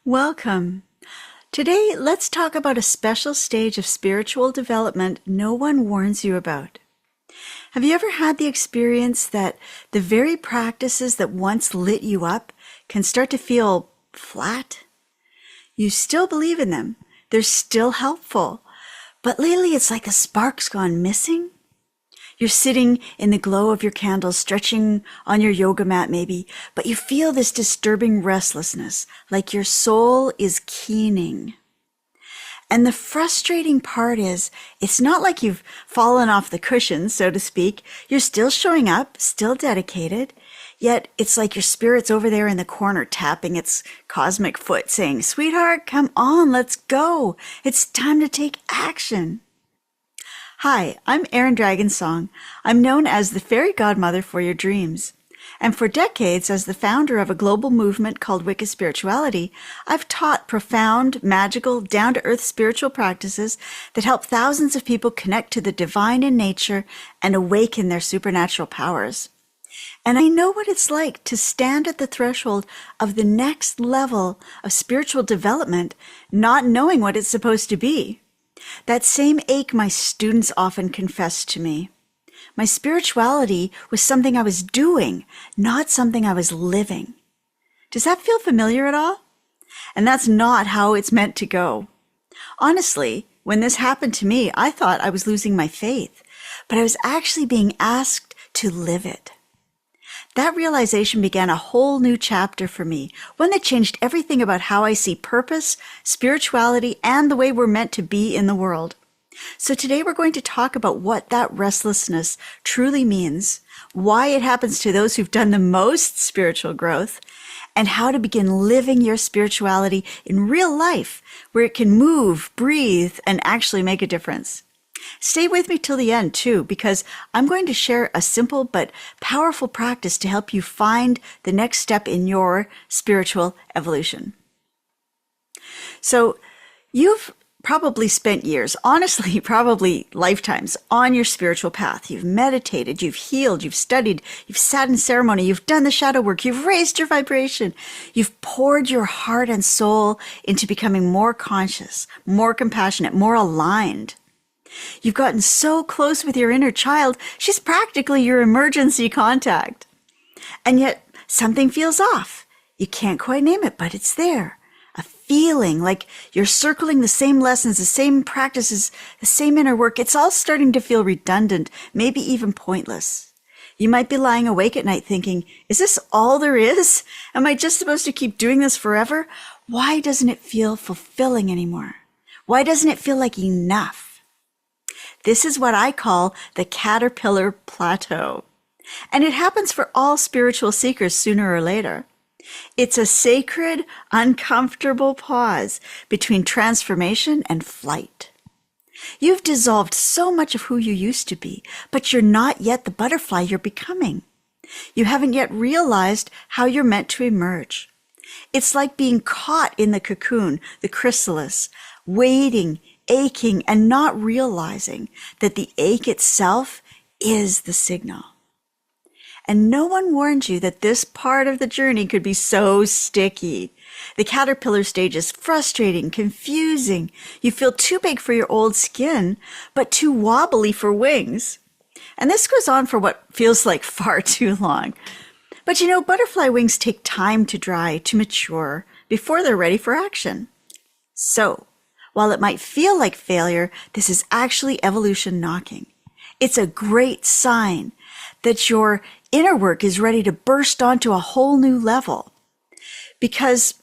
Welcome. Today, let's talk about a special stage of spiritual development no one warns you about. Have you ever had the experience that the very practices that once lit you up can start to feel flat? You still believe in them. They're still helpful. But lately, it's like the spark's gone missing. You're sitting in the glow of your candles, stretching on your yoga mat maybe, but you feel this disturbing restlessness, like your soul is keening. And the frustrating part is, it's not like you've fallen off the cushion, so to speak. You're still showing up, still dedicated, yet it's like your spirit's over there in the corner tapping its cosmic foot saying, "Sweetheart, come on, let's go. It's time to take action." Hi, I'm Erin Dragonsong. I'm known as the Faery Godmother for your dreams. And for decades, as the founder of a global movement called Wicca Spirituality, I've taught profound, magical, down-to-earth spiritual practices that help thousands of people connect to the divine in nature and awaken their supernatural powers. And I know what it's like to stand at the threshold of the next level of spiritual development, not knowing what it's supposed to be. That same ache my students often confess to me. My spirituality was something I was doing, not something I was living. Does that feel familiar at all? And that's not how it's meant to go. Honestly, when this happened to me, I thought I was losing my faith, but I was actually being asked to live it. That realization began a whole new chapter for me, one that changed everything about how I see purpose, spirituality, and the way we're meant to be in the world. So today we're going to talk about what that restlessness truly means, why it happens to those who've done the most spiritual growth, and how to begin living your spirituality in real life, where it can move, breathe, and actually make a difference. Stay with me till the end, too, because I'm going to share a simple but powerful practice to help you find the next step in your spiritual evolution. So, you've probably spent years, honestly, probably lifetimes, on your spiritual path. You've meditated, you've healed, you've studied, you've sat in ceremony, you've done the shadow work, you've raised your vibration, you've poured your heart and soul into becoming more conscious, more compassionate, more aligned. You've gotten so close with your inner child, she's practically your emergency contact. And yet, something feels off. You can't quite name it, but it's there. A feeling like you're circling the same lessons, the same practices, the same inner work. It's all starting to feel redundant, maybe even pointless. You might be lying awake at night thinking, is this all there is? Am I just supposed to keep doing this forever? Why doesn't it feel fulfilling anymore? Why doesn't it feel like enough? This is what I call the caterpillar plateau. And it happens for all spiritual seekers sooner or later. It's a sacred, uncomfortable pause between transformation and flight. You've dissolved so much of who you used to be, but you're not yet the butterfly you're becoming. You haven't yet realized how you're meant to emerge. It's like being caught in the cocoon, the chrysalis, waiting, aching, and not realizing that the ache itself is the signal. And no one warned you that this part of the journey could be so sticky. The caterpillar stage is frustrating, confusing. You feel too big for your old skin, but too wobbly for wings. And this goes on for what feels like far too long. But you know, butterfly wings take time to dry, to mature, before they're ready for action. So, while it might feel like failure, this is actually evolution knocking. It's a great sign that your inner work is ready to burst onto a whole new level. Because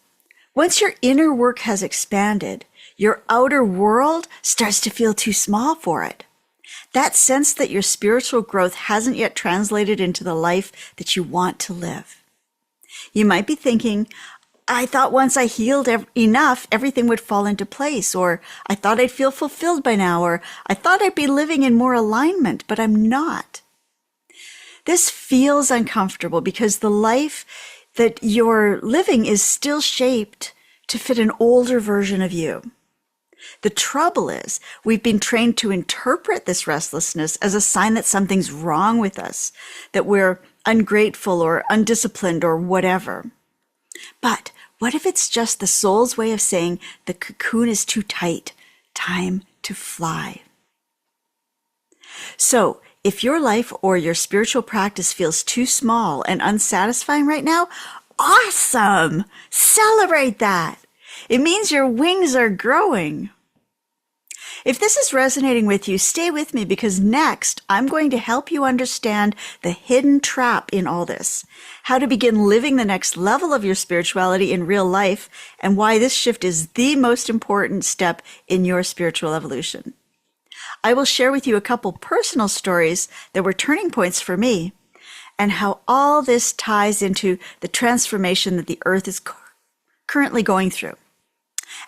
once your inner work has expanded, your outer world starts to feel too small for it. That sense that your spiritual growth hasn't yet translated into the life that you want to live. You might be thinking, I thought once I healed enough, everything would fall into place, or I thought I'd feel fulfilled by now, or I thought I'd be living in more alignment, but I'm not. This feels uncomfortable because the life that you're living is still shaped to fit an older version of you. The trouble is, we've been trained to interpret this restlessness as a sign that something's wrong with us, that we're ungrateful or undisciplined or whatever. But What if it's just the soul's way of saying the cocoon is too tight, time to fly? So, if your life or your spiritual practice feels too small and unsatisfying right now, awesome! Celebrate that! It means your wings are growing. If this is resonating with you, stay with me because next I'm going to help you understand the hidden trap in all this, how to begin living the next level of your spirituality in real life, and why this shift is the most important step in your spiritual evolution. I will share with you a couple personal stories that were turning points for me and how all this ties into the transformation that the earth is currently going through.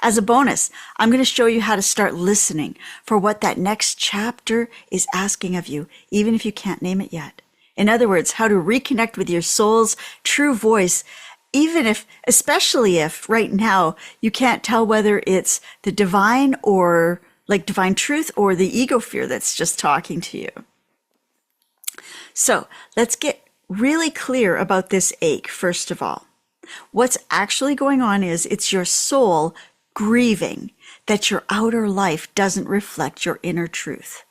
As a bonus, I'm going to show you how to start listening for what that next chapter is asking of you, even if you can't name it yet. In other words, how to reconnect with your soul's true voice, especially if right now you can't tell whether it's the divine or like divine truth or the ego fear that's just talking to you. So let's get really clear about this ache, first of all. What's actually going on is it's your soul grieving that your outer life doesn't reflect your inner truth.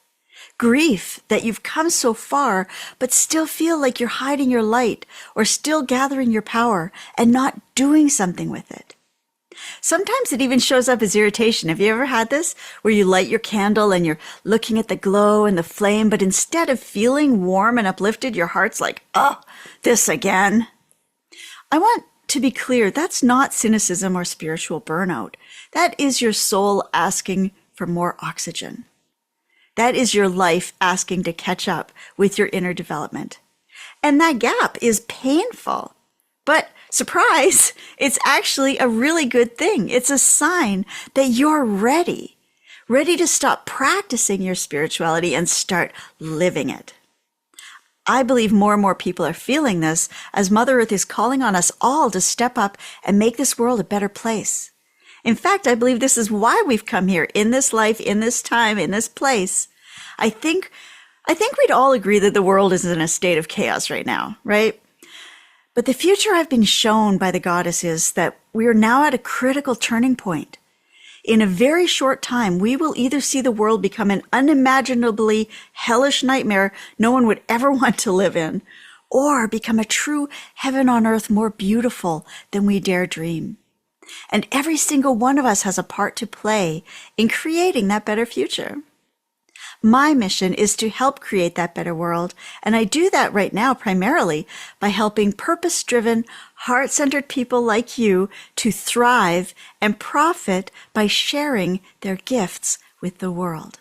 Grief that you've come so far, but still feel like you're hiding your light or still gathering your power and not doing something with it. Sometimes it even shows up as irritation. Have you ever had this where you light your candle and you're looking at the glow and the flame, but instead of feeling warm and uplifted, your heart's like, oh, this again? I want to be clear, that's not cynicism or spiritual burnout. That is your soul asking for more oxygen. That is your life asking to catch up with your inner development. And that gap is painful. But surprise, it's actually a really good thing. It's a sign that you're ready to stop practicing your spirituality and start living it. I believe more and more people are feeling this as Mother Earth is calling on us all to step up and make this world a better place. In fact, I believe this is why we've come here in this life, in this time, in this place. I think we'd all agree that the world is in a state of chaos right now, right? But the future I've been shown by the goddess is that we are now at a critical turning point. In a very short time, we will either see the world become an unimaginably hellish nightmare no one would ever want to live in, or become a true heaven on earth more beautiful than we dare dream. And every single one of us has a part to play in creating that better future. My mission is to help create that better world, and I do that right now primarily by helping purpose-driven, heart-centered people like you to thrive and profit by sharing their gifts with the world.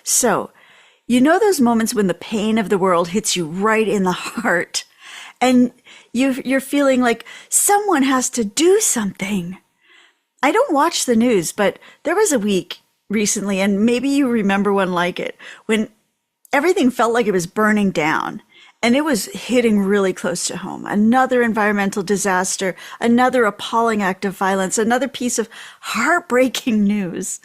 So, you know those moments when the pain of the world hits you right in the heart, and you're feeling like someone has to do something. I don't watch the news, but there was a week recently, and maybe you remember one like it, when everything felt like it was burning down and it was hitting really close to home. Another environmental disaster, another appalling act of violence, another piece of heartbreaking news.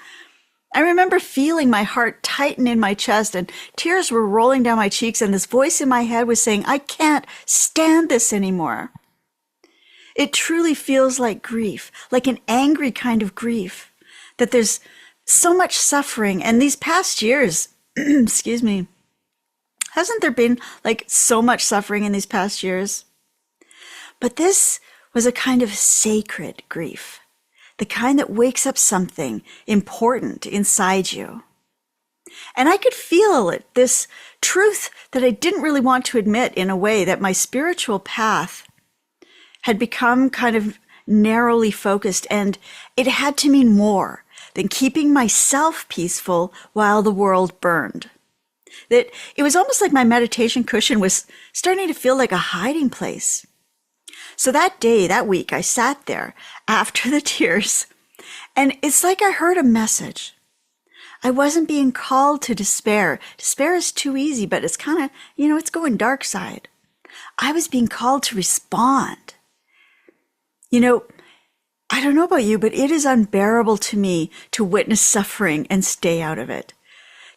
I remember feeling my heart tighten in my chest and tears were rolling down my cheeks, and this voice in my head was saying, I can't stand this anymore. It truly feels like grief, like an angry kind of grief, that there's so much suffering. And these past years, excuse me, hasn't there been like so much suffering in these past years? But this was a kind of sacred grief, the kind that wakes up something important inside you. And I could feel it, this truth that I didn't really want to admit, in a way that my spiritual path had become kind of narrowly focused, and it had to mean more than keeping myself peaceful while the world burned. That it was almost like my meditation cushion was starting to feel like a hiding place. So that day, that week, I sat there after the tears, and it's like I heard a message. I wasn't being called to despair. Despair is too easy, but it's kind of, it's going dark side. I was being called to respond. I don't know about you, but it is unbearable to me to witness suffering and stay out of it,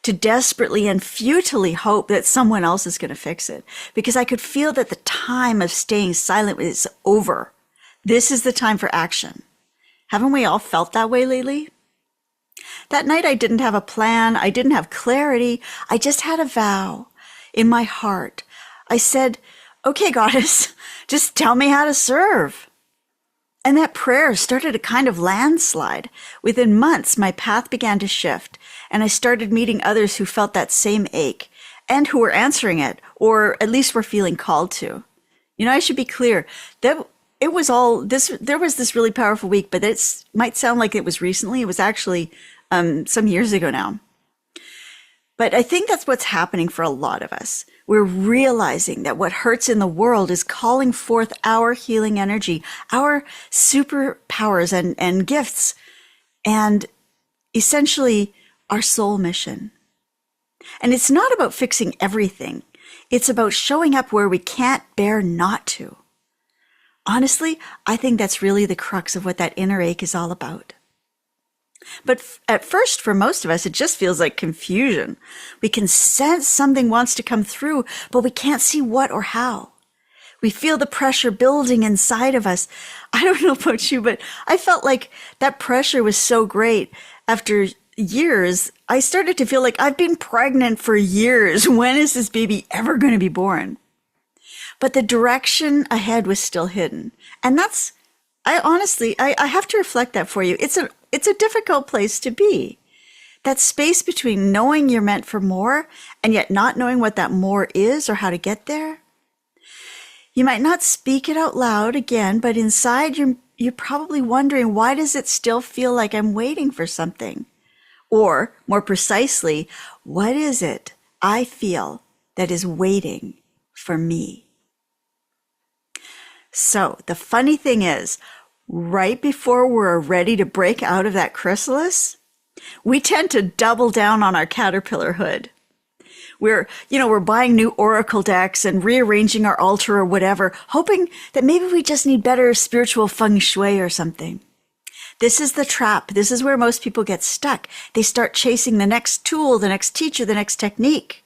to desperately and futilely hope that someone else is going to fix it, because I could feel that the time of staying silent is over. This is the time for action. Haven't we all felt that way lately? That night I didn't have a plan. I didn't have clarity. I just had a vow in my heart. I said, okay, goddess, just tell me how to serve. And that prayer started a kind of landslide. Within months, my path began to shift, and I started meeting others who felt that same ache and who were answering it, or at least were feeling called to. You know, I should be clear that it was all this, there was this really powerful week, but it might sound like it was recently. It was actually some years ago now. But I think that's what's happening for a lot of us. We're realizing that what hurts in the world is calling forth our healing energy, our superpowers and gifts, and essentially our soul mission. And it's not about fixing everything. It's about showing up where we can't bear not to. Honestly, I think that's really the crux of what that inner ache is all about. But at first, for most of us, it just feels like confusion. We can sense something wants to come through, but we can't see what or how. We feel the pressure building inside of us. I don't know about you, but I felt like that pressure was so great. After years, I started to feel like I've been pregnant for years. When is this baby ever going to be born? But the direction ahead was still hidden. And that's, I honestly have to reflect that for you. It's a difficult place to be. That space between knowing you're meant for more and yet not knowing what that more is or how to get there. You might not speak it out loud again, but inside you're probably wondering, why does it still feel like I'm waiting for something? Or more precisely, what is it I feel that is waiting for me? So the funny thing is, right before we're ready to break out of that chrysalis, we tend to double down on our caterpillarhood. We're buying new oracle decks and rearranging our altar or whatever, hoping that maybe we just need better spiritual feng shui or something. This is the trap. This is where most people get stuck. They start chasing the next tool, the next teacher, the next technique.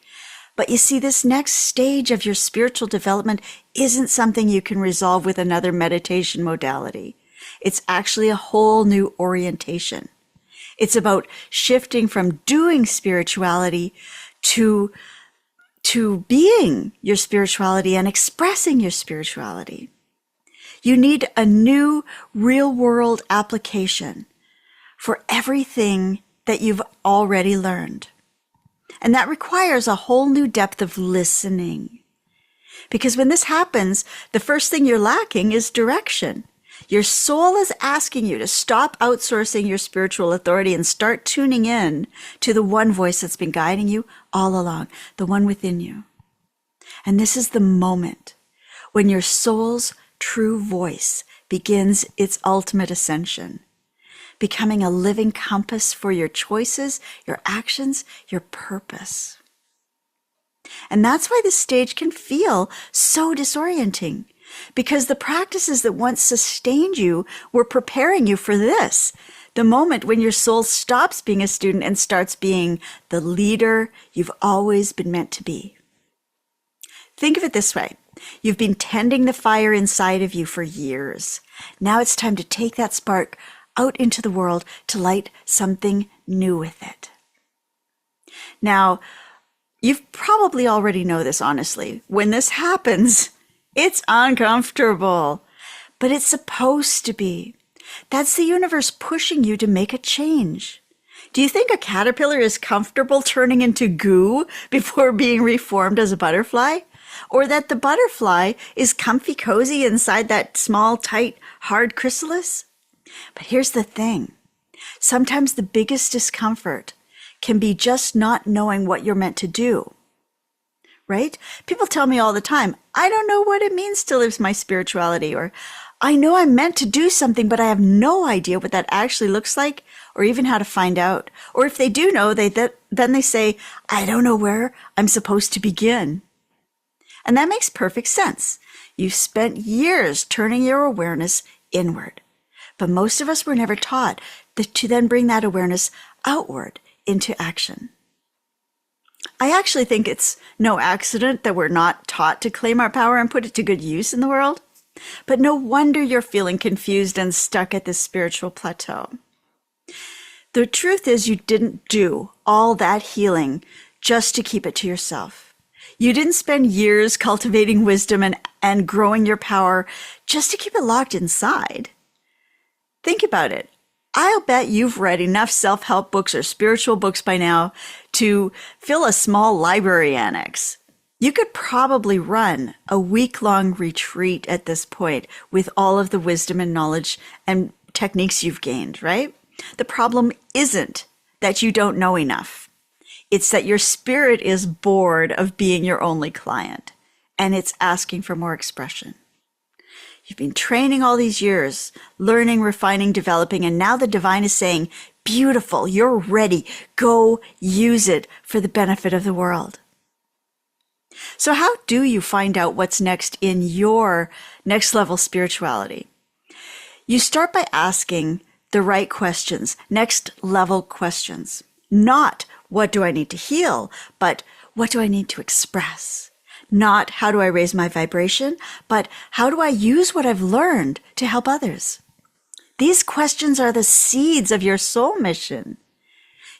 But you see, this next stage of your spiritual development isn't something you can resolve with another meditation modality. It's actually a whole new orientation. It's about shifting from doing spirituality to being your spirituality and expressing your spirituality. You need a new real-world application for everything that you've already learned. And that requires a whole new depth of listening. Because when this happens, the first thing you're lacking is direction. Your soul is asking you to stop outsourcing your spiritual authority and start tuning in to the one voice that's been guiding you all along, the one within you. And this is the moment when your soul's true voice begins its ultimate ascension, becoming a living compass for your choices, your actions, your purpose. And that's why this stage can feel so disorienting, because the practices that once sustained you were preparing you for this, the moment when your soul stops being a student and starts being the leader you've always been meant to be. Think of it this way. You've been tending the fire inside of you for years. Now it's time to take that spark out into the world to light something new with it. Now, you probably already know this, honestly. When this happens, it's uncomfortable, but it's supposed to be. That's the universe pushing you to make a change. Do you think a caterpillar is comfortable turning into goo before being reformed as a butterfly? Or that the butterfly is comfy cozy inside that small, tight, hard chrysalis? But here's the thing. Sometimes the biggest discomfort can be just not knowing what you're meant to do. Right? People tell me all the time, I don't know what it means to live my spirituality, or I know I'm meant to do something, but I have no idea what that actually looks like, or even how to find out. Or if they do know, then they say, I don't know where I'm supposed to begin. And that makes perfect sense. You've spent years turning your awareness inward. But most of us were never taught to then bring that awareness outward into action. I actually think it's no accident that we're not taught to claim our power and put it to good use in the world. But no wonder you're feeling confused and stuck at this spiritual plateau. The truth is you didn't do all that healing just to keep it to yourself. You didn't spend years cultivating wisdom and growing your power just to keep it locked inside. Think about it. I'll bet you've read enough self-help books or spiritual books by now to fill a small library annex. You could probably run a week-long retreat at this point with all of the wisdom and knowledge and techniques you've gained, right? The problem isn't that you don't know enough. It's that your spirit is bored of being your only client, and it's asking for more expression. You've been training all these years, learning, refining, developing, and now the divine is saying, beautiful, you're ready. Go use it for the benefit of the world. So how do you find out what's next in your next level spirituality? You start by asking the right questions, next level questions. Not what do I need to heal, but what do I need to express? Not how do I raise my vibration, but how do I use what I've learned to help others? These questions are the seeds of your soul mission.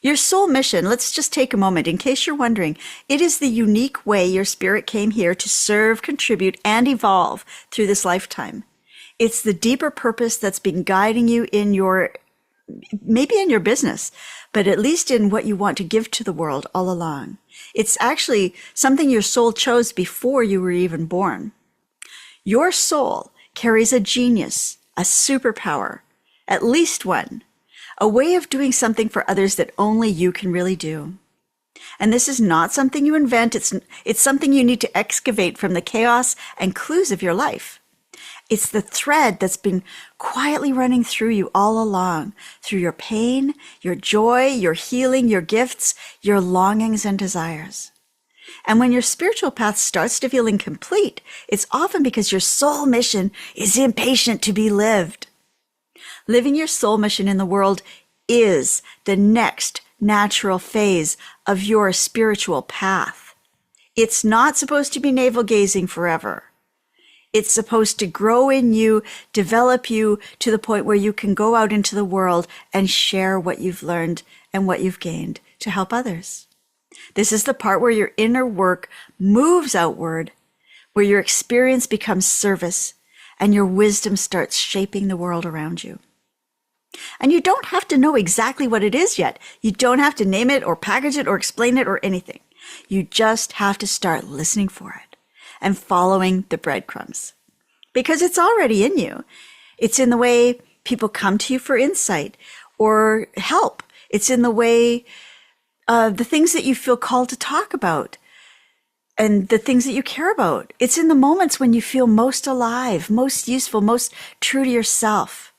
Your soul mission, let's just take a moment in case you're wondering, it is the unique way your spirit came here to serve, contribute, and evolve through this lifetime. It's the deeper purpose that's been guiding you in maybe in your business, but at least in what you want to give to the world all along. It's actually something your soul chose before you were even born. Your soul carries a genius, a superpower, at least one, a way of doing something for others that only you can really do. And this is not something you invent. It's something you need to excavate from the chaos and clues of your life. It's the thread that's been quietly running through you all along, through your pain, your joy, your healing, your gifts, your longings and desires. And when your spiritual path starts to feel incomplete, it's often because your soul mission is impatient to be lived. Living your soul mission in the world is the next natural phase of your spiritual path. It's not supposed to be navel-gazing forever. It's supposed to grow in you, develop you to the point where you can go out into the world and share what you've learned and what you've gained to help others. This is the part where your inner work moves outward, where your experience becomes service and your wisdom starts shaping the world around you. And you don't have to know exactly what it is yet. You don't have to name it or package it or explain it or anything. You just have to start listening for it and following the breadcrumbs, because it's already in you. It's in the way people come to you for insight or help. It's in the way the things that you feel called to talk about and the things that you care about. It's in the moments when you feel most alive, most useful, most true to yourself.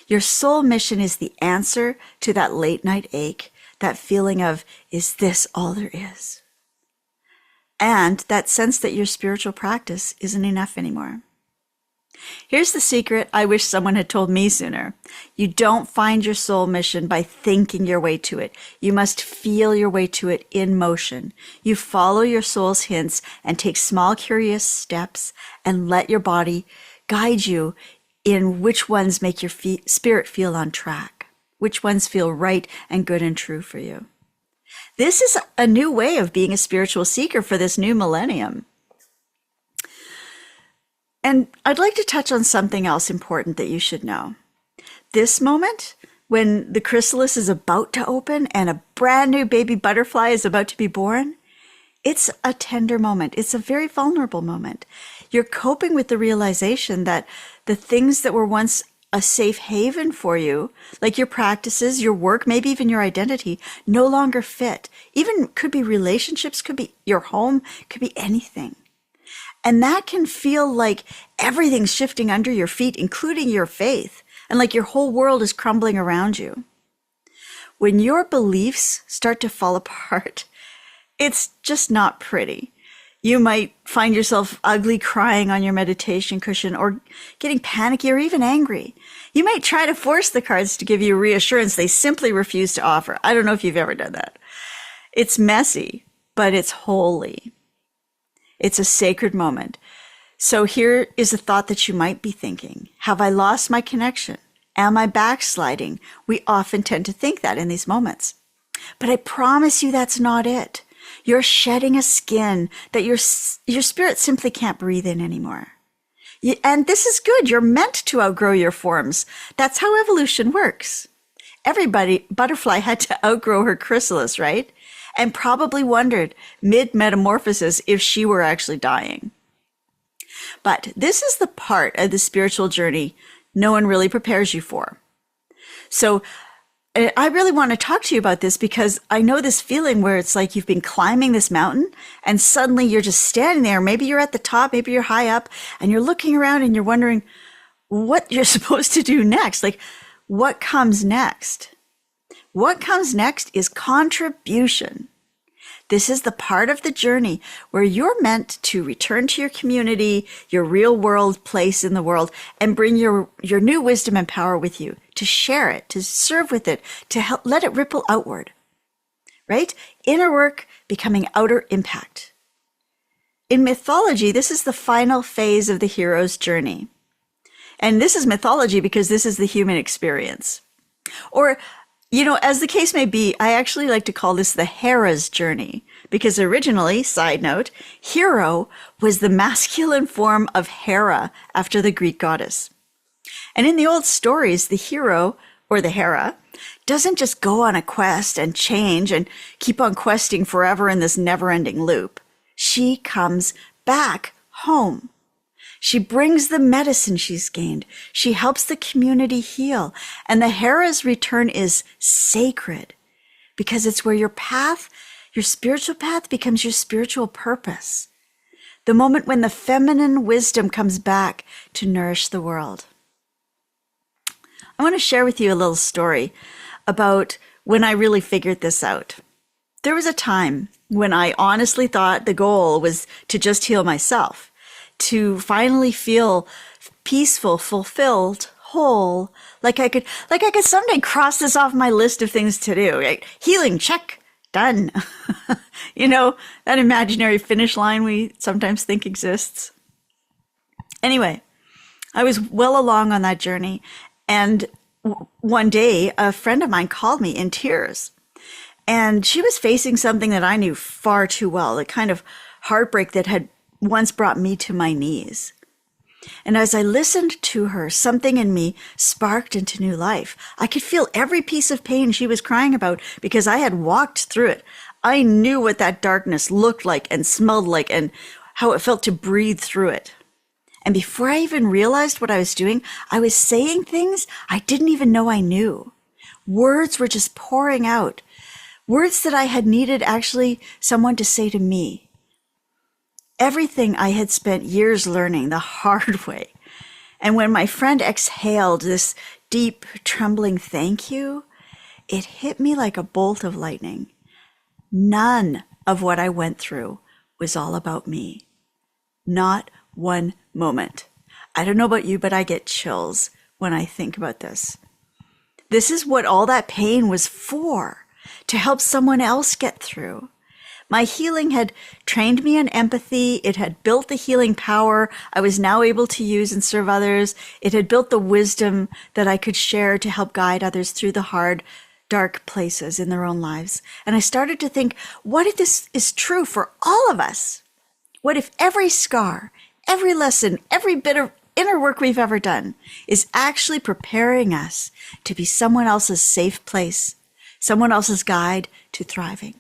Your soul mission is the answer to that late night ache, that feeling of, is this all there is? And that sense that your spiritual practice isn't enough anymore. Here's the secret I wish someone had told me sooner. You don't find your soul mission by thinking your way to it. You must feel your way to it in motion. You follow your soul's hints and take small, curious steps and let your body guide you in which ones make your spirit feel on track, which ones feel right and good and true for you. This is a new way of being a spiritual seeker for this new millennium. And I'd like to touch on something else important that you should know. This moment, when the chrysalis is about to open and a brand new baby butterfly is about to be born, it's a tender moment. It's a very vulnerable moment. You're coping with the realization that the things that were once a safe haven for you, like your practices, your work, maybe even your identity, no longer fit. Even could be relationships, could be your home, could be anything. And that can feel like everything's shifting under your feet, including your faith, and like your whole world is crumbling around you. When your beliefs start to fall apart, it's just not pretty. You might find yourself ugly crying on your meditation cushion or getting panicky or even angry. You might try to force the cards to give you reassurance they simply refuse to offer. I don't know if you've ever done that. It's messy, but it's holy. It's a sacred moment. So here is a thought that you might be thinking. Have I lost my connection? Am I backsliding? We often tend to think that in these moments. But I promise you that's not it. You're shedding a skin that your spirit simply can't breathe in anymore. And this is good. You're meant to outgrow your forms. That's how evolution works. Butterfly had to outgrow her chrysalis, right? And probably wondered mid-metamorphosis if she were actually dying. But this is the part of the spiritual journey no one really prepares you for. So I really want to talk to you about this because I know this feeling where it's like you've been climbing this mountain and suddenly you're just standing there. Maybe you're at the top, maybe you're high up, and you're looking around and you're wondering what you're supposed to do next. Like, what comes next? What comes next is contribution. This is the part of the journey where you're meant to return to your community, your real world place in the world, and bring your new wisdom and power with you, to share it, to serve with it, to help let it ripple outward, right? Inner work becoming outer impact. In mythology, this is the final phase of the hero's journey. And this is mythology because this is the human experience. Or, as the case may be, I actually like to call this the Hera's journey, because originally, side note, hero was the masculine form of Hera after the Greek goddess. And in the old stories, the hero, or the Hera, doesn't just go on a quest and change and keep on questing forever in this never-ending loop. She comes back home. She brings the medicine she's gained. She helps the community heal. And the Hera's return is sacred because it's where your spiritual path becomes your spiritual purpose. The moment when the feminine wisdom comes back to nourish the world. I want to share with you a little story about when I really figured this out. There was a time when I honestly thought the goal was to just heal myself, to finally feel peaceful, fulfilled, whole, like I could someday cross this off my list of things to do. Right? Healing, check, done. That imaginary finish line we sometimes think exists. Anyway, I was well along on that journey, and one day a friend of mine called me in tears, and she was facing something that I knew far too well, the kind of heartbreak that had once brought me to my knees. And as I listened to her, something in me sparked into new life. I could feel every piece of pain she was crying about because I had walked through it. I knew what that darkness looked like and smelled like and how it felt to breathe through it. And before I even realized what I was doing, I was saying things I didn't even know I knew. Words were just pouring out. Words that I had needed actually someone to say to me. Everything I had spent years learning the hard way. And when my friend exhaled this deep, trembling thank you, it hit me like a bolt of lightning. None of what I went through was all about me. Not one moment. I don't know about you, but I get chills when I think about this. This is what all that pain was for, to help someone else get through. My healing had trained me in empathy. It had built the healing power I was now able to use and serve others. It had built the wisdom that I could share to help guide others through the hard, dark places in their own lives. And I started to think, what if this is true for all of us? What if every scar, every lesson, every bit of inner work we've ever done is actually preparing us to be someone else's safe place, someone else's guide to thriving?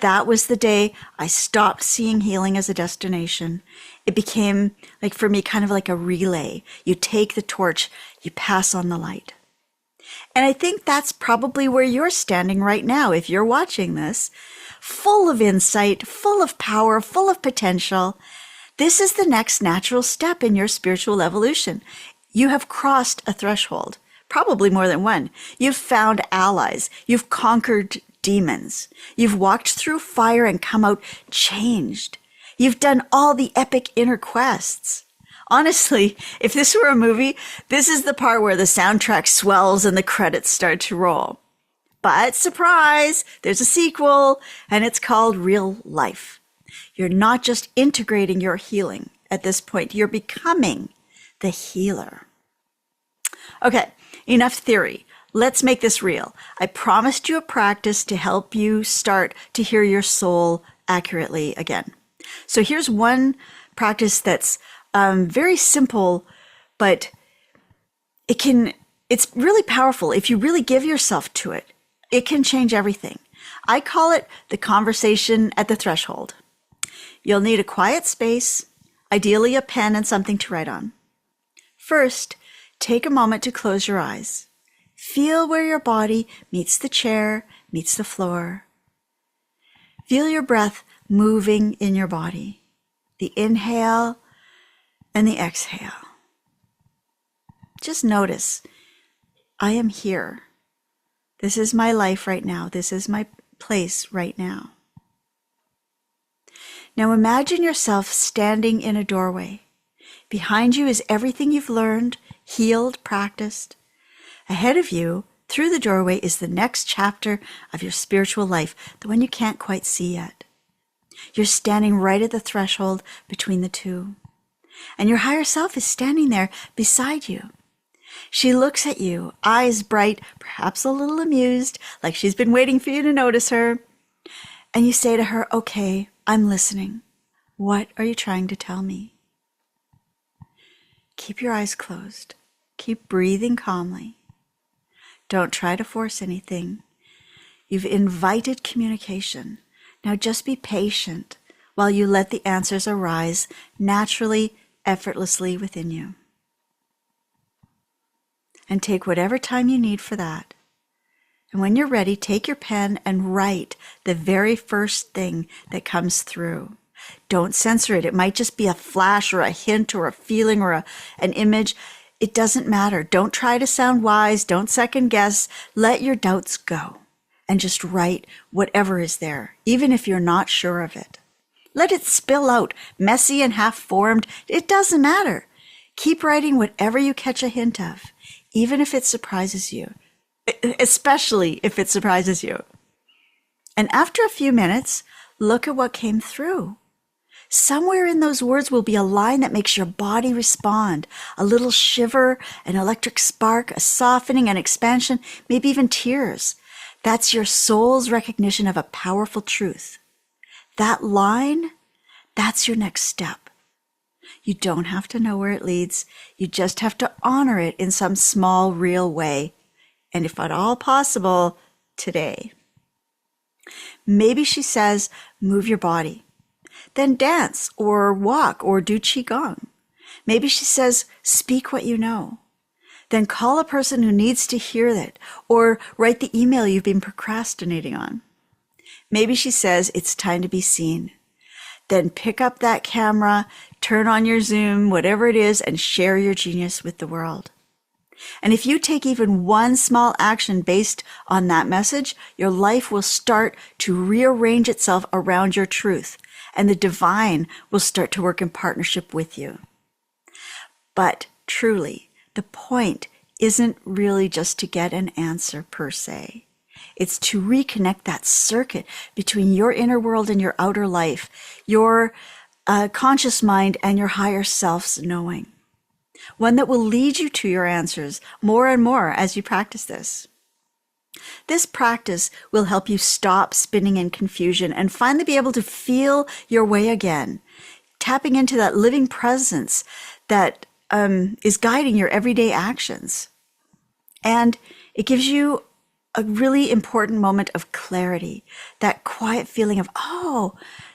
That was the day I stopped seeing healing as a destination. It became, like for me, kind of like a relay. You take the torch, you pass on the light. And I think that's probably where you're standing right now, if you're watching this, full of insight, full of power, full of potential. This is the next natural step in your spiritual evolution. You have crossed a threshold, probably more than one. You've found allies. You've conquered demons. You've walked through fire and come out changed. You've done all the epic inner quests. Honestly, if this were a movie, this is the part where the soundtrack swells and the credits start to roll. But surprise, there's a sequel, and it's called Real Life. You're not just integrating your healing. at this point. You're becoming the healer. Okay, enough theory. Let's make this real. I promised you a practice to help you start to hear your soul accurately again. So here's one practice that's very simple, but it's really powerful. If you really give yourself to it, it can change everything. I call it the conversation at the threshold. You'll need a quiet space, ideally a pen and something to write on. First, take a moment to close your eyes. Feel where your body meets the chair, meets the floor. Feel your breath moving in your body, the inhale and the exhale. Just notice, I am here. This is my life right now. This is my place right now. Now imagine yourself standing in a doorway. Behind you is everything you've learned, healed, practiced. Ahead of you, through the doorway, is the next chapter of your spiritual life, the one you can't quite see yet. You're standing right at the threshold between the two. And your higher self is standing there beside you. She looks at you, eyes bright, perhaps a little amused, like she's been waiting for you to notice her. And you say to her, "Okay, I'm listening. What are you trying to tell me?" Keep your eyes closed. Keep breathing calmly. Don't try to force anything. You've invited communication. Now just be patient while you let the answers arise naturally, effortlessly within you. And take whatever time you need for that. And when you're ready, take your pen and write the very first thing that comes through. Don't censor it. It might just be a flash or a hint or a feeling or an image. It doesn't matter. Don't try to sound wise. Don't second guess. Let your doubts go and just write whatever is there, even if you're not sure of it. Let it spill out, messy and half-formed. It doesn't matter. Keep writing whatever you catch a hint of, even if it surprises you, especially if it surprises you. And after a few minutes, look at what came through. Somewhere in those words will be a line that makes your body respond, a little shiver, an electric spark, a softening, an expansion, maybe even tears. That's your soul's recognition of a powerful truth. That line, that's your next step. You don't have to know where it leads. You just have to honor it in some small, real way. And if at all possible, today. Maybe she says, move your body. Then dance or walk or do qigong. Maybe she says, speak what you know. Then call a person who needs to hear that or write the email you've been procrastinating on. Maybe she says, it's time to be seen. Then pick up that camera, turn on your Zoom, whatever it is, and share your genius with the world. And if you take even one small action based on that message, your life will start to rearrange itself around your truth, and the divine will start to work in partnership with you. But truly, the point isn't really just to get an answer per se. It's to reconnect that circuit between your inner world and your outer life, your conscious mind and your higher self's knowing. One that will lead you to your answers more and more as you practice this. This practice will help you stop spinning in confusion and finally be able to feel your way again, tapping into that living presence that is guiding your everyday actions. And it gives you a really important moment of clarity, that quiet feeling of, oh,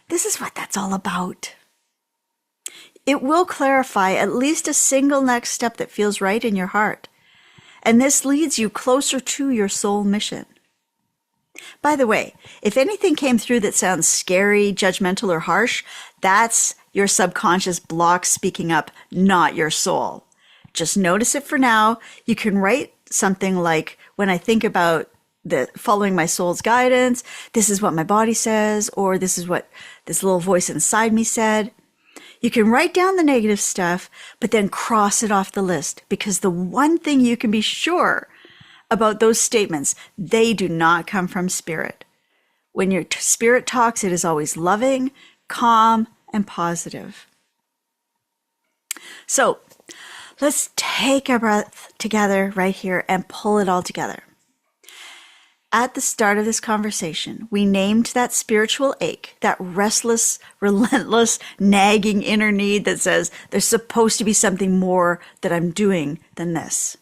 this is what that's all about. It will clarify at least a single next step that feels right in your heart. And this leads you closer to your soul mission. By the way, if anything came through that sounds scary, judgmental, or harsh, that's your subconscious block speaking up, not your soul. Just notice it for now. You can write something like, when I think about following my soul's guidance, this is what my body says, or this is what this little voice inside me said. You can write down the negative stuff, but then cross it off the list, because the one thing you can be sure about those statements, they do not come from spirit. When your spirit talks, it is always loving, calm, and positive. So let's take a breath together right here and pull it all together. At the start of this conversation, we named that spiritual ache, that restless, relentless, nagging inner need that says there's supposed to be something more that I'm doing than this.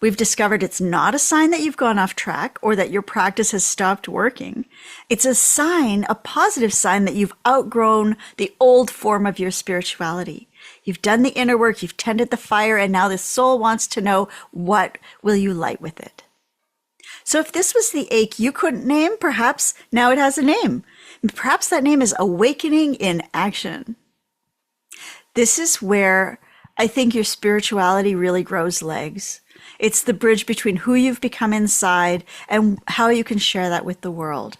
We've discovered it's not a sign that you've gone off track or that your practice has stopped working. It's a sign, a positive sign, that you've outgrown the old form of your spirituality. You've done the inner work, you've tended the fire, and now the soul wants to know, what will you light with it? So if this was the ache you couldn't name, perhaps now it has a name. Perhaps that name is awakening in action. This is where I think your spirituality really grows legs. It's the bridge between who you've become inside and how you can share that with the world.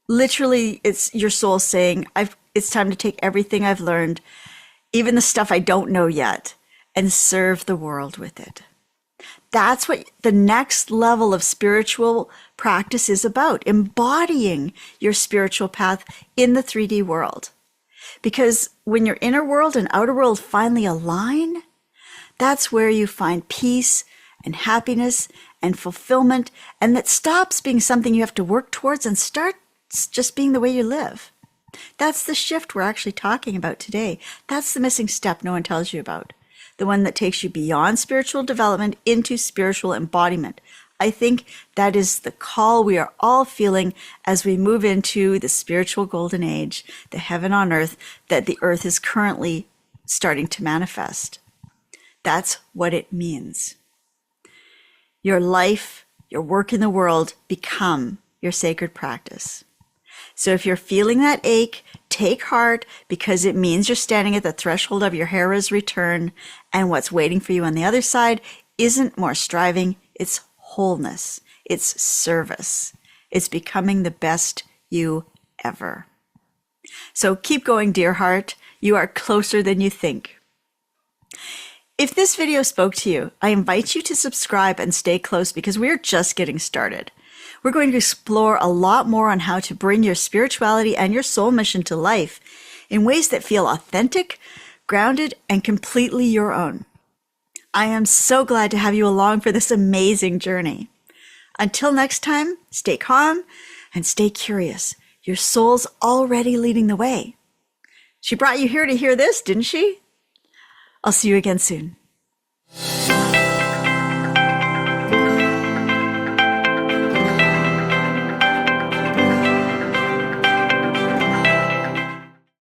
Literally, it's your soul saying, it's time to take everything I've learned, even the stuff I don't know yet, and serve the world with it. That's what the next level of spiritual practice is about, embodying your spiritual path in the 3D world. Because when your inner world and outer world finally align, that's where you find peace and happiness and fulfillment, and that stops being something you have to work towards and starts just being the way you live. That's the shift we're actually talking about today. That's the missing step no one tells you about. The one that takes you beyond spiritual development into spiritual embodiment. I think that is the call we are all feeling as we move into the spiritual golden age, the heaven on earth that the earth is currently starting to manifest. That's what it means. Your life, your work in the world become your sacred practice. So if you're feeling that ache, take heart, because it means you're standing at the threshold of your Hera's return, and what's waiting for you on the other side isn't more striving, it's wholeness, it's service, it's becoming the best you ever. So keep going, dear heart. You are closer than you think. If this video spoke to you, I invite you to subscribe and stay close because we're just getting started. We're going to explore a lot more on how to bring your spirituality and your soul mission to life in ways that feel authentic, grounded, and completely your own. I am so glad to have you along for this amazing journey. Until next time, stay calm and stay curious. Your soul's already leading the way. She brought you here to hear this, didn't she? I'll see you again soon.